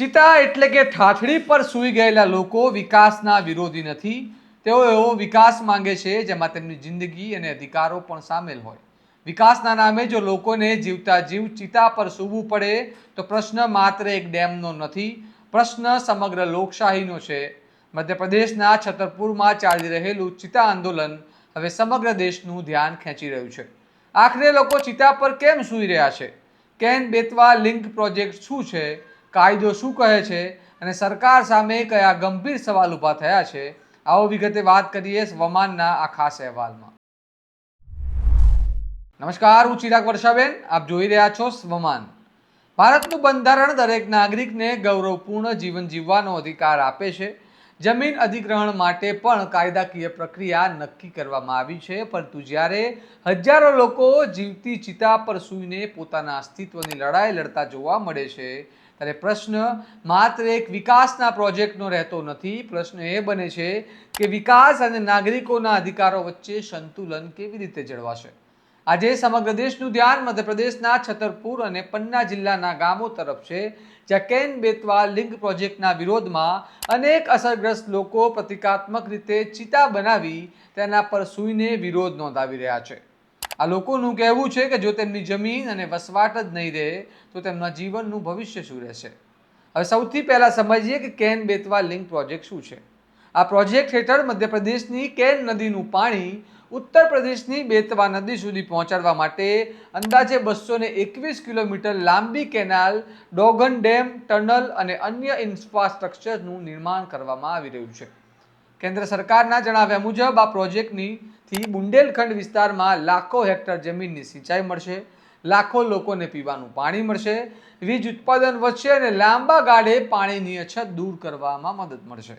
ચિતા એટલે કે ઠાઠડી પર સૂઈ ગયેલા લોકો વિકાસના વિરોધી નથી. તેઓ એવો વિકાસ માંગે છે જેમાં તેમની જિંદગી અને અધિકારો પણ સામેલ હોય. વિકાસના નામે જો લોકોને જીવતા જીવ ચિતા પર સૂવું પડે તો પ્રશ્ન માત્ર એક ડેમનો નથી, પ્રશ્ન સમગ્ર લોકશાહીનો છે. મધ્યપ્રદેશના છતરપુરમાં ચાલી રહેલું ચિતા આંદોલન હવે સમગ્ર દેશનું ધ્યાન ખેંચી રહ્યું છે. આખરે લોકો ચિતા પર કેમ સૂઈ રહ્યા છે? કેન-બેતવા લિંક પ્રોજેક્ટ શું છે? કાયદો શું કહે છે અને સરકાર સામે કયા ગંભીર સવાલ ઊભા થયા છે? આવો વિગતે વાત કરીએ સ્વમાનના આ ખાસ અહેવાલમાં. નમસ્કાર, હું ચિરાગ વર્ષાબેન, આપ જોઈ રહ્યા છો સ્વમાન. ભારતનું બંધારણ દરેક નાગરિકને ગૌરવપૂર્ણ જીવન જીવવાનો અધિકાર આપે છે. જમીન અધિગ્રહણ માટે પણ કાયદાકીય પ્રક્રિયા નક્કી કરવામાં આવી છે, પરંતુ જ્યારે હજારો લોકો જીવતી ચિતા પર સૂઈને પોતાના અસ્તિત્વની લડાઈ લડતા જોવા મળે છે, ત્યારે પ્રશ્ન માત્ર એક વિકાસના પ્રોજેક્ટનો રહેતો નથી. પ્રશ્ન એ બને છે કે વિકાસ અને નાગરિકોના અધિકારો વચ્ચે સંતુલન કેવી રીતે જળવાશે. આજે સમગ્ર દેશનું ધ્યાન મધ્યપ્રદેશના છતરપુર અને પન્ના જિલ્લાના ગામો તરફ છે, જ્યાં કેન-બેતવા લિંક પ્રોજેક્ટના વિરોધમાં અનેક અસરગ્રસ્ત લોકો પ્રતિકાત્મક રીતે ચિતા બનાવી તેના પર સૂઈને વિરોધ નોંધાવી રહ્યા છે. આ લોકોનું કહેવું છે કે જો તેમની જમીન અને વસવાટ જ નહીં રહે તો તેમના જીવનનું ભવિષ્ય શું રહેશે. હવે સૌથી પહેલાં સમજીએ કે કેન-બેતવા લિંક પ્રોજેક્ટ શું છે. આ પ્રોજેક્ટ હેઠળ મધ્યપ્રદેશની કેન નદીનું પાણી ઉત્તર પ્રદેશની બેતવા નદી સુધી પહોંચાડવા માટે અંદાજે 221 કિલોમીટર લાંબી કેનાલ, ડોગન ડેમ, ટનલ અને અન્ય ઇન્ફ્રાસ્ટ્રક્ચરનું નિર્માણ કરવામાં આવી રહ્યું છે. કેન્દ્ર સરકારના જણાવ્યા મુજબ આ પ્રોજેક્ટથી બુંદેલખંડ વિસ્તારમાં લાખો હેક્ટર જમીનની સિંચાઈ મળશે, લાખો લોકોને પીવાનું પાણી મળશે, વીજ ઉત્પાદન વધશે અને લાંબા ગાળે પાણીની અછત દૂર કરવામાં મદદ મળશે.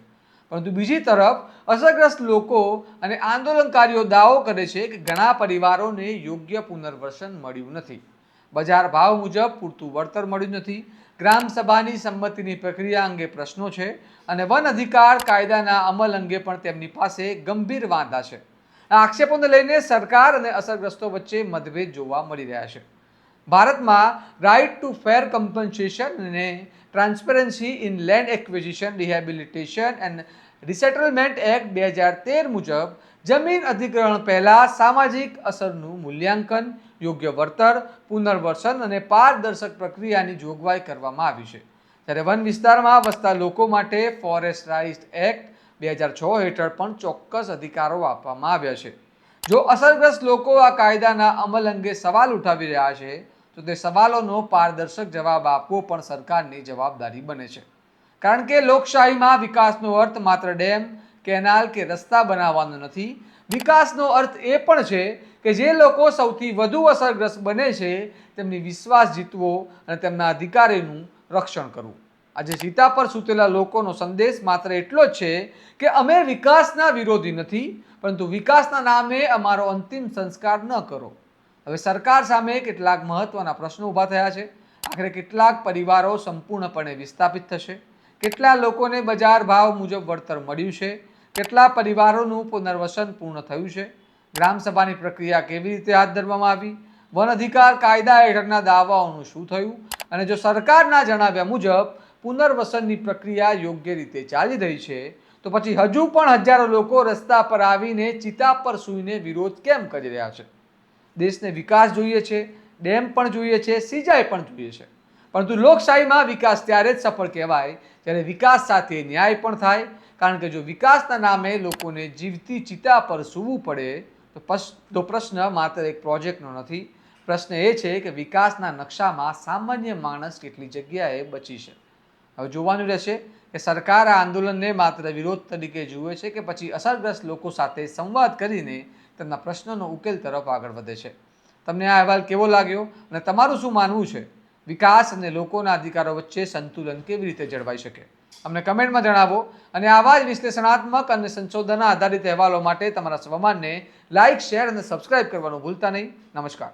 પરંતુ બીજી તરફ અસરગ્રસ્ત લોકો અને આંદોલનકારીઓ દાવો કરે છે કે ઘણા પરિવારોને યોગ્ય પુનર્વસન મળ્યું નથી, બજાર ભાવ મુજબ પૂરતું વળતર મળ્યું નથી, ગ્રામસભાની સંમતિની પ્રક્રિયા અંગે પ્રશ્નો છે અને વન અધિકાર કાયદાના અમલ અંગે પણ તેમની પાસે ગંભીર વાંધા છે. આ આક્ષેપોને લઈને સરકાર અને અસરગ્રસ્તો વચ્ચે મતભેદ જોવા મળી રહ્યા છે. ભારતમાં રાઇટ ટુ ફેર કમ્પન્સેશન અને transparency in land acquisition, rehabilitation and resettlement act 2013 મુજબ જમીન અધિગ્રહણ પહેલા સામાજિક અસરનું મૂલ્યાંકન, યોગ્ય વળતર, પુનર્વસન અને પારદર્શક પ્રક્રિયાની જોગવાઈ કરવામાં આવી છે. ત્યારે વન વિસ્તારમાં વસતા લોકો માટે ફોરેસ્ટ રાઇટ્સ એક્ટ 2006 હેઠળ પણ ચોક્કસ અધિકારો આપવામાં આવ્યા છે. જો અસરગ્રસ્ત લોકો આ કાયદાના અમલ અંગે સવાલ ઉઠાવી રહ્યા છે તો તે સવાલોનો પારદર્શક જવાબ આપવો પણ સરકારની જવાબદારી બને છે. કારણ કે લોકશાહીમાં વિકાસનો અર્થ માત્ર ડેમ, કેનાલ કે રસ્તા બનાવવાનો નથી. વિકાસનો અર્થ એ પણ છે કે જે લોકો સૌથી વધુ અસરગ્રસ્ત બને છે તેમની વિશ્વાસ જીતવો અને તેમના અધિકારોનું રક્ષણ કરવું. આજે ચિતા પર સૂતેલા લોકોનો સંદેશ માત્ર એટલો જ છે કે અમે વિકાસના વિરોધી નથી, પરંતુ વિકાસના નામે અમારો અંતિમ સંસ્કાર ન કરો. હવે સરકાર સામે કેટલાક મહત્વના પ્રશ્નો ઊભા થયા છે. આખરે કેટલાક પરિવારો સંપૂર્ણપણે વિસ્થાપિત થશે? કેટલા લોકોને બજાર ભાવ મુજબ વળતર મળ્યું છે? કેટલા પરિવારોનું પુનર્વસન પૂર્ણ થયું છે? ગ્રામસભાની પ્રક્રિયા કેવી રીતે હાથ ધરવામાં આવી? વન અધિકાર કાયદા હેઠળના દાવાઓનું શું થયું? અને જો સરકારના જણાવ્યા મુજબ પુનર્વસનની પ્રક્રિયા યોગ્ય રીતે ચાલી રહી છે તો પછી હજુ પણ હજારો લોકો રસ્તા પર આવીને ચિતા પર સૂઈને વિરોધ કેમ કરી રહ્યા છે? દેશને વિકાસ જોઈએ છે, ડેમ પણ જોઈએ છે, સિંચાઈ પણ જોઈએ છે, પરંતુ લોકશાહીમાં વિકાસ ત્યારે જ સફળ કહેવાય જ્યારે વિકાસ સાથે ન્યાય પણ થાય. કારણ કે જો વિકાસના નામે લોકોને જીવતી ચિતા પર સૂવું પડે તો પ્રશ્ન માત્ર એક પ્રોજેક્ટનો નથી. પ્રશ્ન એ છે કે વિકાસના નકશામાં સામાન્ય માણસ કેટલી જગ્યાએ બચી છે. હવે જોવાનું રહેશે કે સરકાર આ આંદોલનને માત્ર વિરોધ તરીકે જુએ છે કે પછી અસરગ્રસ્ત લોકો સાથે સંવાદ કરીને તેમના પ્રશ્નોનો ઉકેલ તરફ આગળ વધે છે. તમને આ અહેવાલ કેવો લાગ્યો અને તમારું શું માનવું છે? વિકાસ અને લોકોના અધિકારો વચ્ચે સંતુલન કેવી રીતે જળવાઈ શકે? અમને કમેન્ટમાં જણાવો અને આવા જ વિશ્લેષણાત્મક અને સંશોધન આધારિત અહેવાલો માટે તમારા સ્વમાનને લાઇક, શેર અને સબસ્ક્રાઇબ કરવાનું ભૂલતા નહીં. નમસ્કાર.